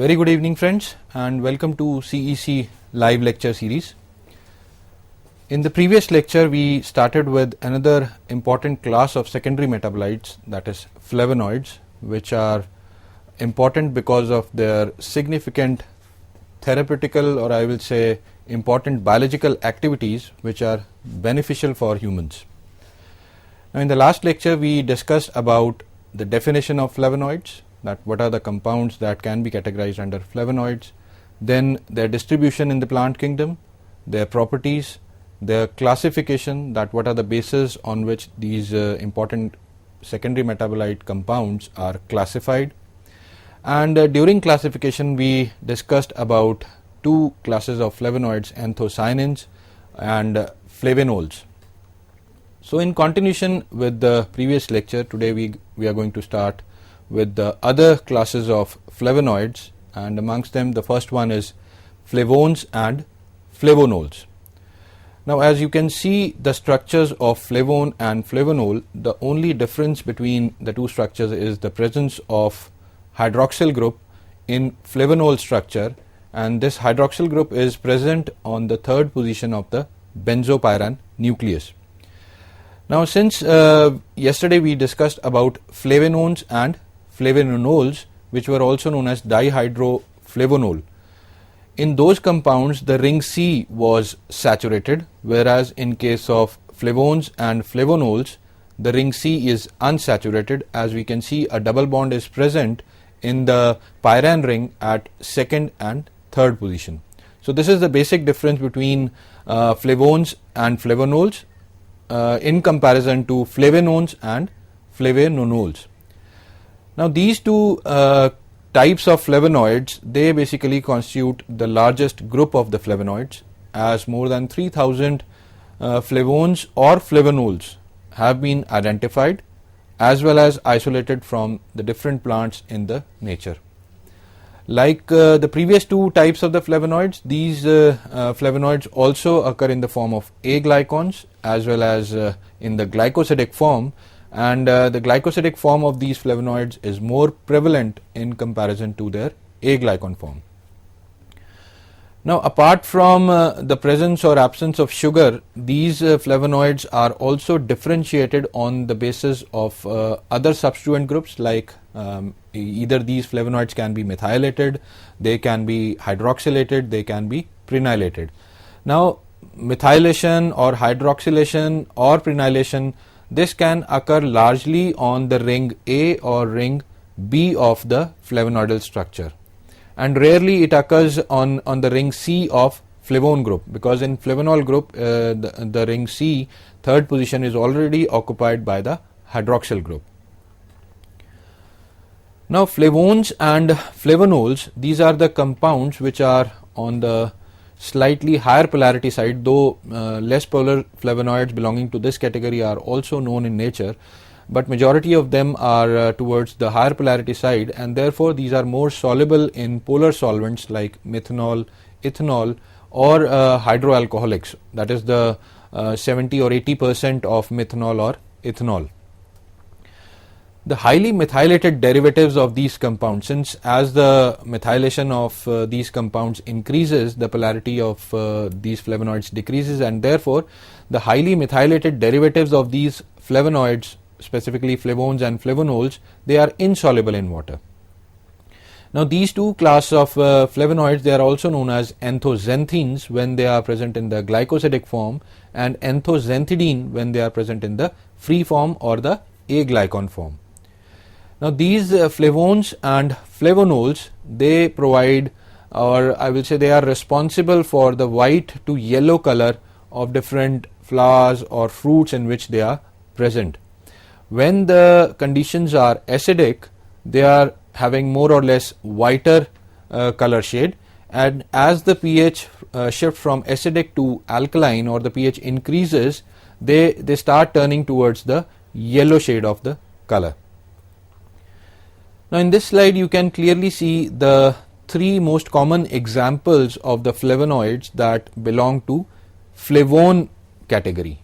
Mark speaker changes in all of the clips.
Speaker 1: very good evening friends, and welcome to CEC live lecture series. In the previous lecture we started with another important class of secondary metabolites, that is flavonoids, which are important because of their significant therapeutical, or I will say important biological activities which are beneficial for humans. Now in the last lecture we discussed about the definition of flavonoids, that what are the compounds that can be categorized under flavonoids, then their distribution in the plant kingdom, their properties, their classification, that what are the bases on which these important secondary metabolite compounds are classified, and during classification we discussed about two classes of flavonoids, anthocyanins and flavanols. So in continuation with the previous lecture, today we are going to start with the other classes of flavonoids, and amongst them the first one is flavones and flavonols. Now as you can see the structures of flavone and flavonol, the only difference between the two structures is the presence of hydroxyl group in flavonol structure, and this hydroxyl group is present on the third position of the benzopyran nucleus. Now since yesterday we discussed about flavanones and flavanols, which were also known as dihydroflavonol, in those compounds the ring C was saturated, whereas in case of flavones and flavonols the ring C is unsaturated. As we can see, a double bond is present in the pyran ring at second and third position. So this is the basic difference between flavones and flavonols in comparison to flavanones and flavanols. Now these two types of flavonoids, they basically constitute the largest group of the flavonoids, as more than 3000 flavones or flavanols have been identified as well as isolated from the different plants in the nature. Like the previous two types of the flavonoids, these flavonoids also occur in the form of A-glycans as well as in the glycosidic form, and the glycosidic form of these flavonoids is more prevalent in comparison to their A-glycan form. Now apart from the presence or absence of sugar, these flavonoids are also differentiated on the basis of other substituent groups, like either these flavonoids can be methylated, they can be hydroxylated, they can be prenylated. Now methylation or hydroxylation or prenylation, this can occur largely on the ring A or ring B of the flavonoidal structure, and rarely it occurs on the ring C of flavone group, because in flavonol group the ring C third position is already occupied by the hydroxyl group. Now flavones and flavonols, these are the compounds which are on the slightly higher polarity side, though less polar flavonoids belonging to this category are also known in nature, but majority of them are towards the higher polarity side, and therefore these are more soluble in polar solvents like methanol, ethanol or hydroalcoholics, that is the 70 or 80% of methanol or ethanol. The highly methylated derivatives of these compounds, since as the methylation of these compounds increases, the polarity of these flavonoids decreases, and therefore the highly methylated derivatives of these flavonoids, specifically flavones and flavonols, they are insoluble in water. Now these two classes of flavonoids, they are also known as anthoxanthines when they are present in the glycosidic form, and anthoxanthidine when they are present in the free form or the A-glycan form. Now these flavones and flavonols, they provide, or I will say they are responsible for the white to yellow color of different flowers or fruits in which they are present. When the conditions are acidic, they are having more or less whiter color shade, and as the pH shift from acidic to alkaline, or the pH increases, they start turning towards the yellow shade of the color. Now in this slide you can clearly see the three most common examples of the flavonoids that belong to flavone category.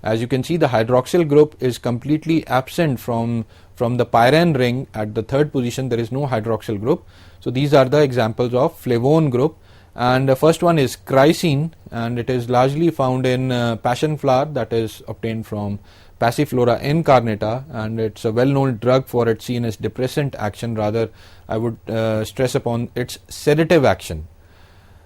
Speaker 1: As you can see, the hydroxyl group is completely absent from from the pyrene ring at the third position there is no hydroxyl group. So these are the examples of flavone group, and the first one is chrycine, and it is largely found in passion flower that is obtained from Passiflora incarnata, and it's a well-known drug for its CNS depressant action. Rather, I would stress upon its sedative action.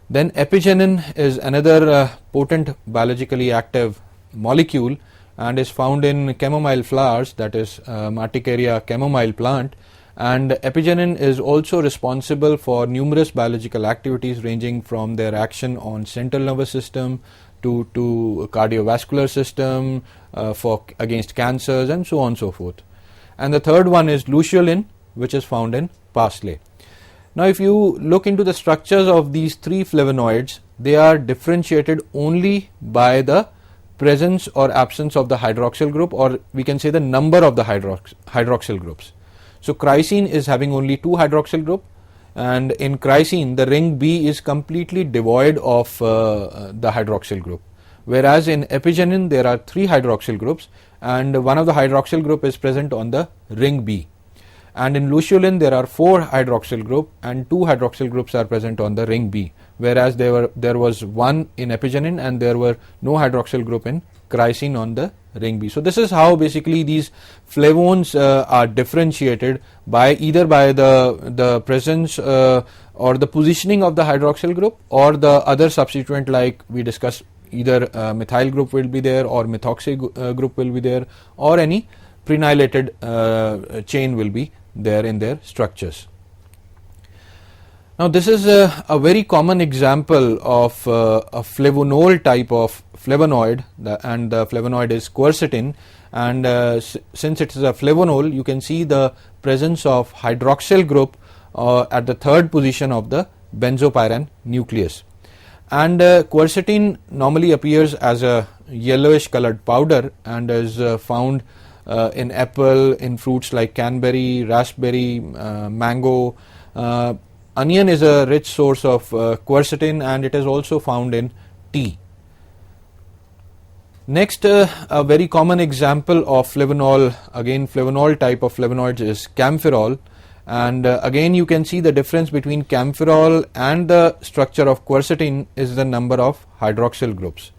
Speaker 1: Then epigenin is another potent biologically active molecule and is found in chamomile flowers, that is Marticaria chamomile plant, and epigenin is also responsible for numerous biological activities ranging from their action on central nervous system to cardiovascular system, for against cancers and so on and so forth. And the third one is luteolin, which is found in parsley. Now if you look into the structures of these three flavonoids, they are differentiated only by the presence or absence of the hydroxyl group, or we can say the number of the hydroxyl groups. So chrycine is having only 2 hydroxyl group, and in chrycine the ring B is completely devoid of the hydroxyl group, whereas in epigenin there are 3 hydroxyl groups and one of the hydroxyl group is present on the ring B. And in luteolin there are 4 hydroxyl group and 2 hydroxyl groups are present on the ring B, whereas there was 1 in epigenin and there were no hydroxyl group in chrycine on the ring B. So this is how basically these flavones are differentiated by either by the presence or the positioning of the hydroxyl group or the other substituent, like we discussed, either methyl group will be there or methoxy group will be there, or any prenylated chain will be there in their structures. Now this is a very common example of a flavonol type of flavonoid, and the flavonoid is quercetin, and since it is a flavonol, you can see the presence of hydroxyl group at the third position of the benzopyrene nucleus. And quercetin normally appears as a yellowish colored powder and is found in apple, in fruits like cranberry, raspberry, mango. Onion is a rich source of quercetin, and it is also found in tea. Next, a very common example of flavonol, again flavonol type of flavonoids, is camphorol, and again you can see the difference between camphorol and the structure of quercetin is the number of hydroxyl groups.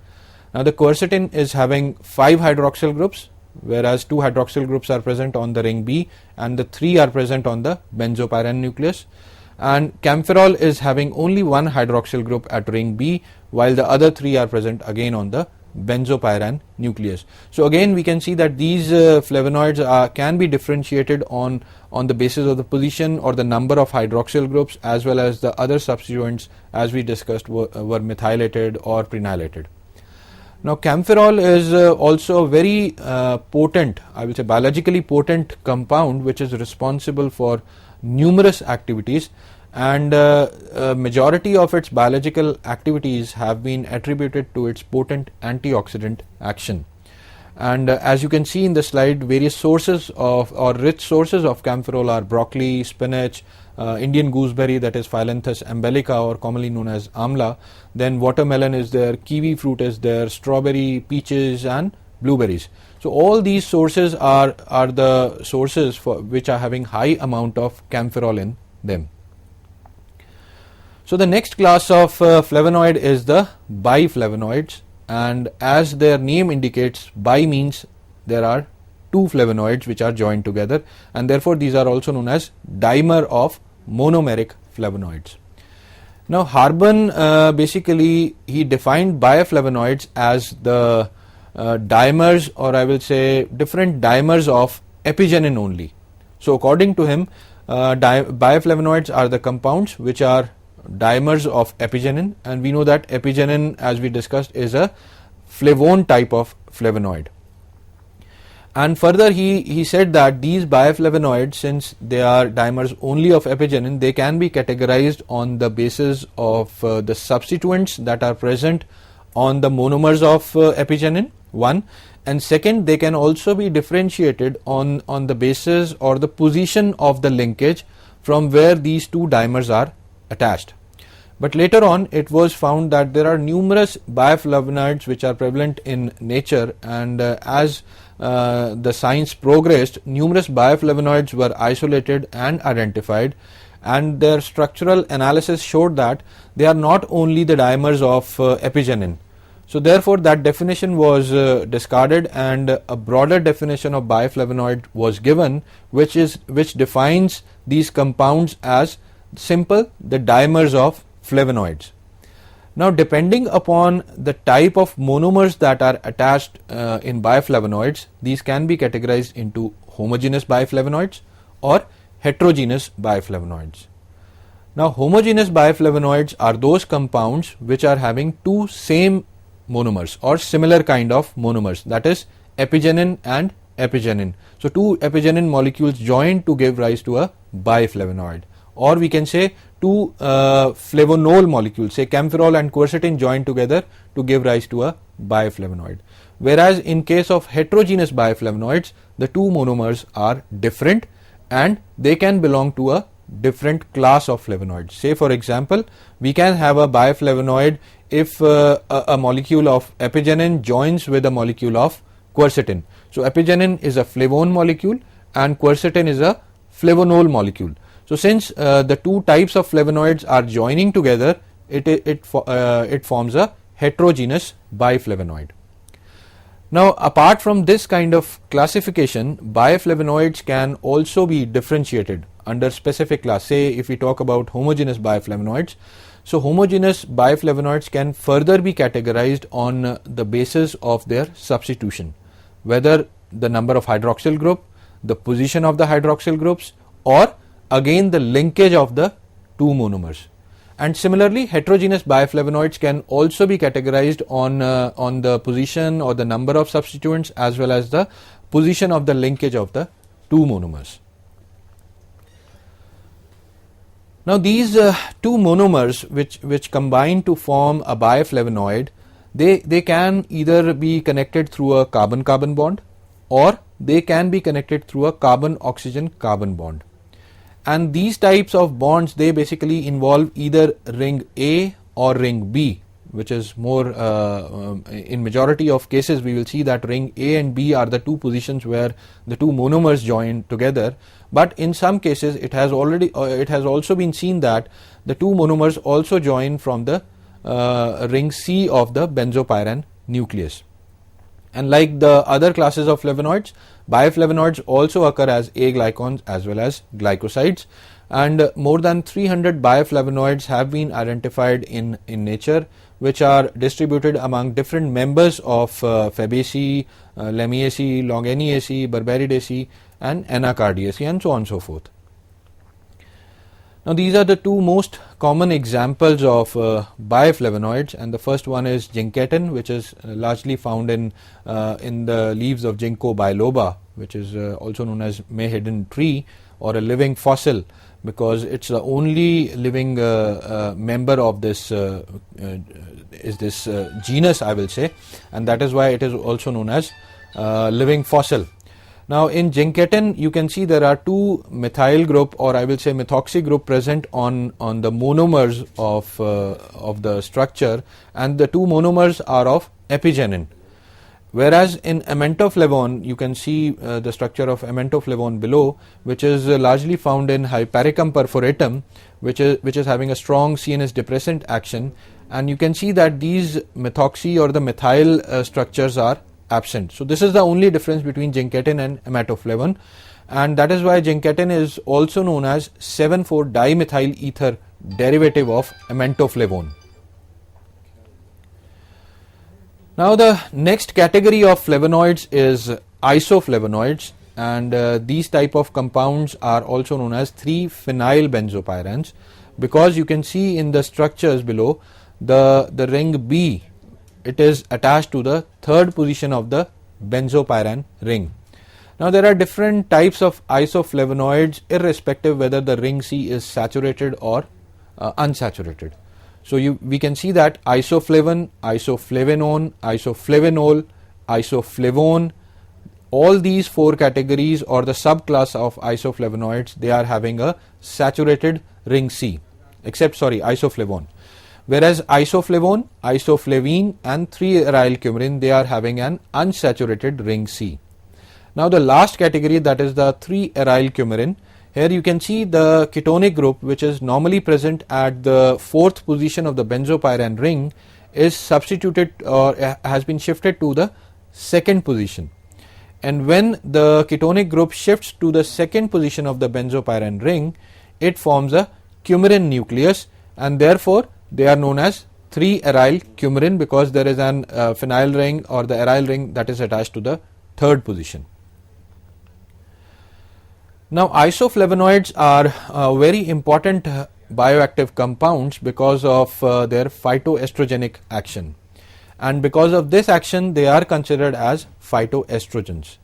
Speaker 1: Now the quercetin is having 5 hydroxyl groups, whereas 2 hydroxyl groups are present on the ring B and the 3 are present on the benzopyrene nucleus, and camphorol is having only 1 hydroxyl group at ring B, while the other 3 are present again on the benzopyrene nucleus. So again we can see that these flavonoids can be differentiated on the basis of the position or the number of hydroxyl groups, as well as the other substituents, as we discussed, were methylated or prenylated. Now camphorol is also a very potent, I will say biologically potent compound, which is responsible for numerous activities, and majority of its biological activities have been attributed to its potent antioxidant action. And as you can see in the slide, various sources of or rich sources of camphorol are broccoli, spinach, Indian gooseberry, that is Phyllanthus embellica, or commonly known as amla, then watermelon is there, kiwi fruit is there, strawberry, peaches and blueberries. So all these sources are the sources for which are having high amount of camphorol in them. So the next class of flavonoid is the biflavonoids, and as their name indicates, bi means there are 2 flavonoids which are joined together, and therefore these are also known as dimer of monomeric flavonoids. Now Harbin basically he defined bioflavonoids as the dimers, or I will say different dimers of epigenin only. So according to him, bioflavonoids are the compounds which are dimers of epigenin, and we know that epigenin, as we discussed, is a flavone type of flavonoid. And further he said that these bioflavonoids, since they are dimers only of epigenin, they can be categorized on the basis of the substituents that are present on the monomers of epigenin, one, and second, they can also be differentiated on the basis or the position of the linkage from where these 2 dimers are attached. But later on it was found that there are numerous bioflavonoids which are prevalent in nature, and as the science progressed, numerous bioflavonoids were isolated and identified, and their structural analysis showed that they are not only the dimers of epigenin. So therefore that definition was discarded, and a broader definition of bioflavonoid was given, which defines these compounds as simple the dimers of flavonoids. Now, depending upon the type of monomers that are attached in bioflavonoids, these can be categorized into homogeneous bioflavonoids or heterogeneous bioflavonoids. Now, homogeneous bioflavonoids are those compounds which are having two same monomers or similar kind of monomers, that is epigenin and epigenin. So two epigenin molecules join to give rise to a bioflavonoid, or we can say two flavonol molecules, say camphorol and quercetin, join together to give rise to a bioflavonoid. Whereas in case of heterogeneous bioflavonoids, the two monomers are different and they can belong to a different class of flavonoids. Say for example, we can have a bioflavonoid if a molecule of epigenin joins with a molecule of quercetin. So epigenin is a flavone molecule and quercetin is a flavonol molecule. So since the two types of flavonoids are joining together, it forms a heterogeneous biflavonoid. Now, apart from this kind of classification, bioflavonoids can also be differentiated under specific class. Say if we talk about homogeneous bioflavonoids, so homogeneous bioflavonoids can further be categorized on the basis of their substitution, whether the number of hydroxyl group, the position of the hydroxyl groups, or again the linkage of the two monomers. And similarly, heterogeneous bioflavonoids can also be categorized on the position or the number of substituents as well as the position of the linkage of the two monomers. Now these two monomers which combine to form a bioflavonoid, they can either be connected through a carbon-carbon bond, or they can be connected through a carbon-oxygen-carbon bond. And these types of bonds, they basically involve either ring A or ring B, which is more in majority of cases we will see that ring A and B are the two positions where the two monomers join together. But in some cases it has also been seen that the two monomers also join from the ring C of the benzopyran nucleus. And like the other classes of flavonoids, bioflavonoids also occur as A-glycans as well as glycosides, and more than 300 bioflavonoids have been identified in nature, which are distributed among different members of Fabaceae, Lamiaceae, Longiniaceae, Berberidaceae and Anacardiaceae, and so on and so forth. Now these are the two most common examples of bioflavonoids, and the first one is ginketin, which is largely found in the leaves of Ginkgo biloba, which is also known as May hidden tree or a living fossil, because it's the only living member of this genus, I will say, and that is why it is also known as living fossil. Now in ginketin you can see there are two methyl group, or I will say methoxy group, present on the monomers of the structure, and the two monomers are of epigenin. Whereas in amantoflavone you can see the structure of amantoflavone below, which is largely found in Hypericum perforatum, which is having a strong CNS depressant action, and you can see that these methoxy or the methyl structures are absent. So this is the only difference between ginketin and amantoflavone, and that is why ginketin is also known as 7,4-dimethyl ether derivative of amantoflavone. Now the next category of flavonoids is isoflavonoids, and these type of compounds are also known as 3-phenyl benzopyrans, because you can see in the structures below the ring B, it is attached to the third position of the benzopyran ring. Now there are different types of isoflavonoids irrespective whether the ring C is saturated or unsaturated. So we can see that isoflavone, isoflavanone, isoflavanol, isoflavone, all these four categories or the subclass of isoflavonoids, they are having a saturated ring C, except isoflavone. Whereas isoflavone, isoflavine and 3-aryl coumarin, they are having an unsaturated ring C. Now the last category, that is the 3-aryl coumarin. Here you can see the ketonic group, which is normally present at the 4th position of the benzopyrene ring, is substituted or has been shifted to the 2nd position. And when the ketonic group shifts to the 2nd position of the benzopyrene ring, it forms a coumarin nucleus, and therefore they are known as 3-aryl coumarin, because there is an phenyl ring or the aryl ring that is attached to the 3rd position. Now isoflavonoids are very important bioactive compounds because of their phytoestrogenic action, and because of this action they are considered as phytoestrogens.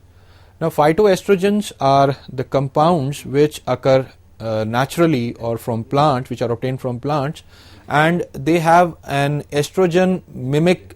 Speaker 1: Now phytoestrogens are the compounds which occur naturally or from plants, which are obtained from plants, and they have an estrogen mimic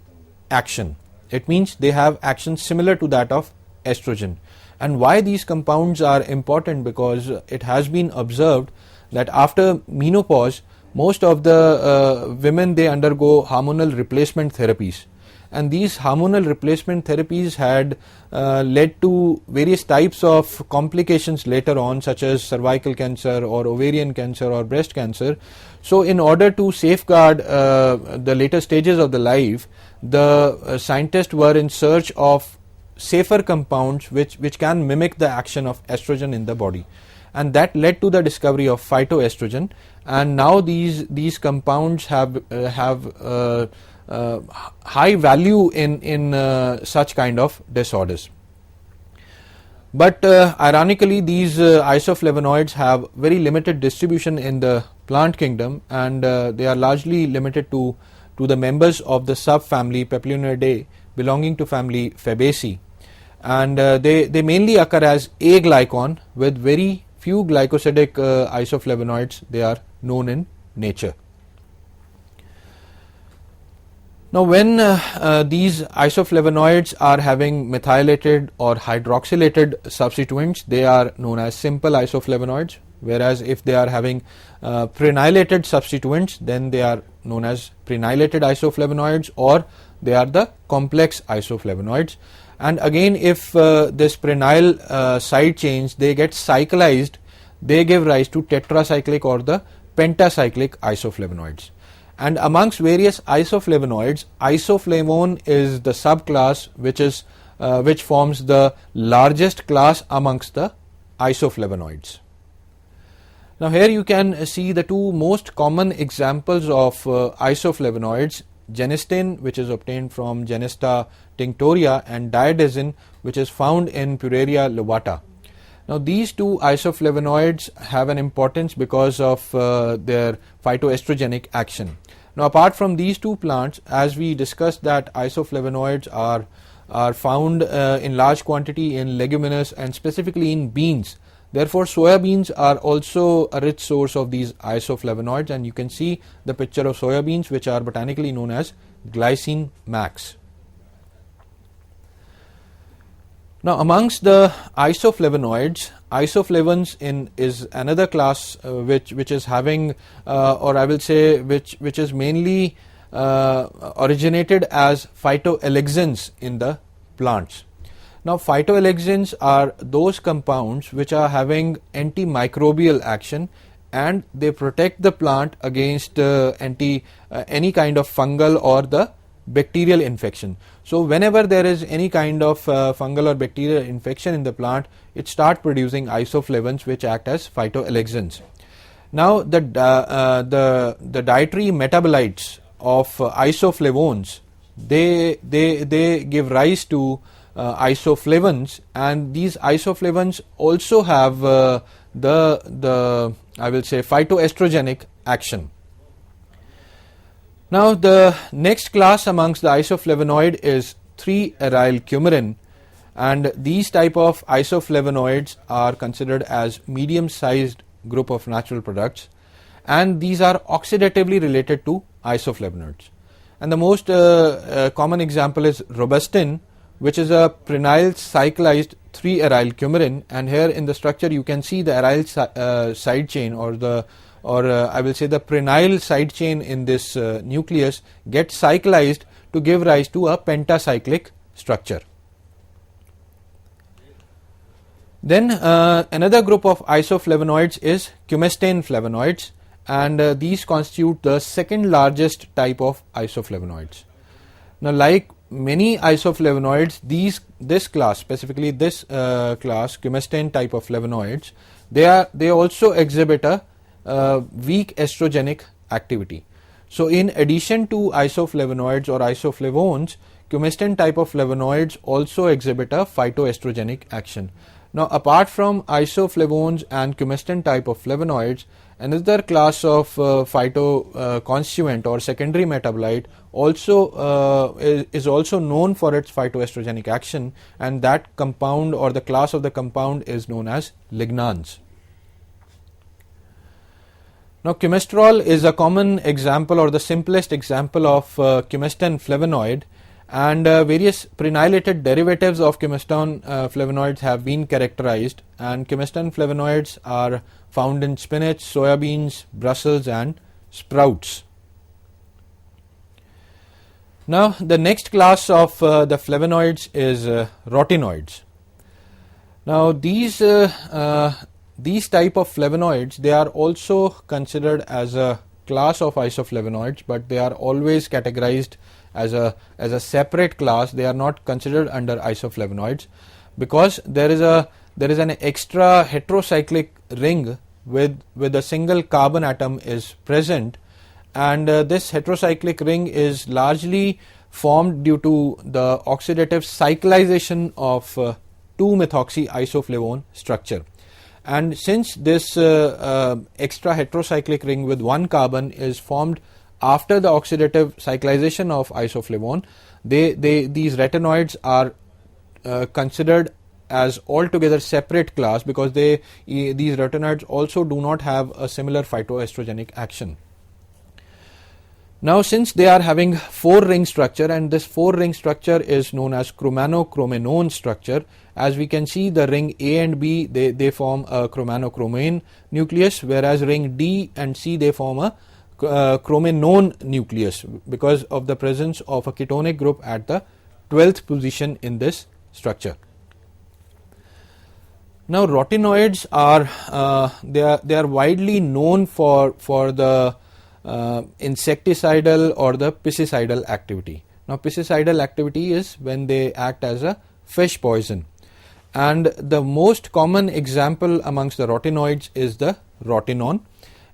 Speaker 1: action. It means they have action similar to that of estrogen. And why these compounds are important? Because it has been observed that after menopause, most of the women, they undergo hormonal replacement therapies, and these hormonal replacement therapies had led to various types of complications later on, such as cervical cancer or ovarian cancer or breast cancer. So in order to safeguard the later stages of the life, the scientists were in search of safer compounds which can mimic the action of estrogen in the body, and that led to the discovery of phytoestrogen. And now these compounds have high value in such kind of disorders. But ironically, these isoflavonoids have very limited distribution in the plant kingdom, and they are largely limited to the members of the subfamily Papilionaridae belonging to family Fabaceae, and they mainly occur as A glycon with very few glycosidic isoflavonoids. They are known in nature. Now when these isoflavonoids are having methylated or hydroxylated substituents, they are known as simple isoflavonoids, whereas if they are having prenylated substituents, then they are known as prenylated isoflavonoids, or they are the complex isoflavonoids. And again, if this prenyl side chains, they get cyclized, they give rise to tetracyclic or the pentacyclic isoflavonoids. And amongst various isoflavonoids, isoflavone is the subclass which forms the largest class amongst the isoflavonoids. Now here you can see the two most common examples of isoflavonoids: genistein, which is obtained from Genista tinctoria, and diadesin, which is found in Pureria lobata. Now these two isoflavonoids have an importance because of their phytoestrogenic action. Now apart from these two plants, as we discussed that isoflavonoids are found in large quantity in leguminous and specifically in beans. Therefore soya beans are also a rich source of these isoflavonoids, and you can see the picture of soya beans, which are botanically known as glycine max. Now amongst the isoflavonoids, isoflavones is another class which is having or I will say which is mainly originated as phytoalexins in the plants. Now phytoalexins are those compounds which are having antimicrobial action, and they protect the plant against any kind of fungal or the bacterial infection. So whenever there is any kind of fungal or bacterial infection in the plant, it starts producing isoflavones which act as phytoalexins. Now the dietary metabolites of isoflavones, they give rise to isoflavones, and these isoflavones also have the I will say phytoestrogenic action. Now the next class amongst the isoflavonoid is 3-aryl coumarin, and these type of isoflavonoids are considered as medium sized group of natural products, and these are oxidatively related to isoflavonoids. And the most common example is robustin, which is a prenyl cyclized 3-aryl coumarin, and here in the structure you can see the aryl side chain or I will say the prenyl side chain in this nucleus gets cyclized to give rise to a pentacyclic structure. Then another group of isoflavonoids is cumestane flavonoids, and these constitute the second largest type of isoflavonoids. Now, like many isoflavonoids, this class, specifically this class, cumestane type of flavonoids, they also exhibit a weak estrogenic activity. So, in addition to isoflavonoids or isoflavones, cumestane type of flavonoids also exhibit a phytoestrogenic action. Now, apart from isoflavones and cumestane type of flavonoids, another class of phytoconstituent or secondary metabolite also is also known for its phytoestrogenic action, and that compound or the class of the compound is known as lignans. Now, cumestrol is a common example or the simplest example of cumestane flavonoid, and various prenylated derivatives of cumestane flavonoids have been characterized, and cumestane flavonoids are found in spinach, soyabeans, Brussels and sprouts. Now, the next class of the flavonoids is rotinoids. Now, these type of flavonoids, they are also considered as a class of isoflavonoids, but they are always categorized as a separate class. They are not considered under isoflavonoids because there is an extra heterocyclic ring with a single carbon atom is present, and this heterocyclic ring is largely formed due to the oxidative cyclization of 2-methoxy isoflavone structure. And since this extra heterocyclic ring with one carbon is formed after the oxidative cyclization of isoflavone, these retinoids are considered as altogether separate class because these retinoids also do not have a similar phytoestrogenic action. Now, since they are having 4-ring structure, and this 4-ring structure is known as chromanochromanone structure, as we can see, the ring A and B they form a chromanochromane nucleus, whereas ring D and C they form a chromanone nucleus because of the presence of a ketonic group at the 12th position in this structure. Now, rotinoids are they are widely known for the insecticidal or the piscicidal activity. Now, piscicidal activity is when they act as a fish poison, and the most common example amongst the rotinoids is the rotinone,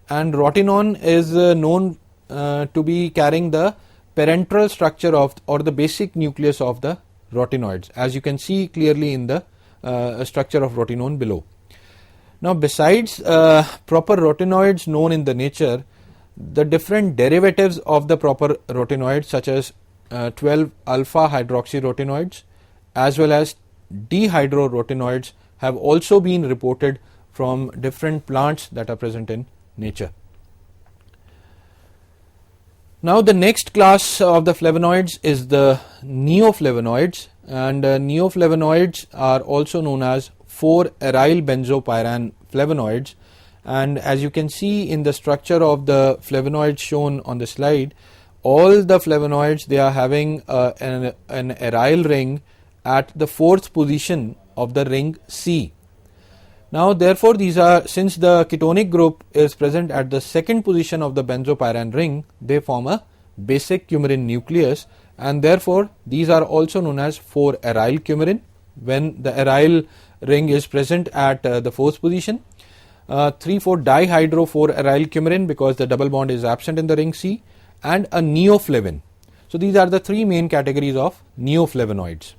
Speaker 1: and rotinone is known to be carrying the parenteral structure of or the basic nucleus of the rotinoids, as you can see clearly in the structure of rotinone below. Now, besides proper rotinoids known in the nature, the different derivatives of the proper rotinoids such as 12 alpha hydroxyrotinoids as well as dehydrorotinoids have also been reported from different plants that are present in nature. Now, the next class of the flavonoids is the neoflavonoids, and neoflavonoids are also known as 4-aryl benzopyran flavonoids. And as you can see in the structure of the flavonoids shown on the slide, all the flavonoids they are having an aryl ring at the 4th position of the ring C. Now, therefore, these are, since the ketonic group is present at the 2nd position of the benzopyran ring, they form a basic coumarin nucleus, and therefore these are also known as 4-aryl coumarin when the aryl ring is present at the 4th position. 3,4-dihydro 4-aryl coumarin because the double bond is absent in the ring C, and a neoflavin. So, these are the 3 main categories of neoflavonoids.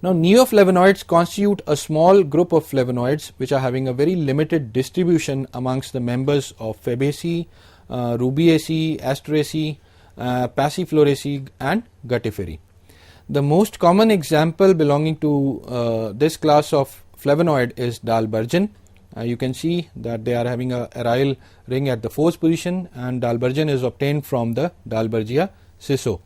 Speaker 1: Now, neoflavonoids constitute a small group of flavonoids which are having a very limited distribution amongst the members of Fabaceae, Rubiaceae, Asteraceae, Passifloraceae and Guttiferae. The most common example belonging to this class of flavonoid is dalbergen. You can see that they are having a aryl ring at the 4th position, and dalbergen is obtained from the Dalbergia ciso.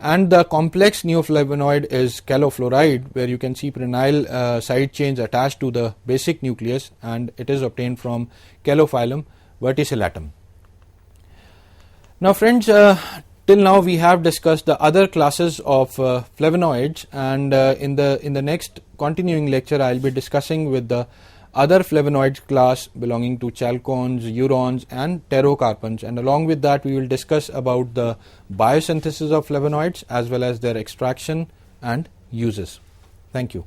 Speaker 1: And the complex neoflavonoid is calofluoride, where you can see prenyl side chains attached to the basic nucleus, and it is obtained from Calophyllum verticillatum. Now, friends, Till now we have discussed the other classes of flavonoids, and in the next continuing lecture I will be discussing with the other flavonoids class belonging to chalcones, urons and pterocarpans, and along with that we will discuss about the biosynthesis of flavonoids as well as their extraction and uses. Thank you.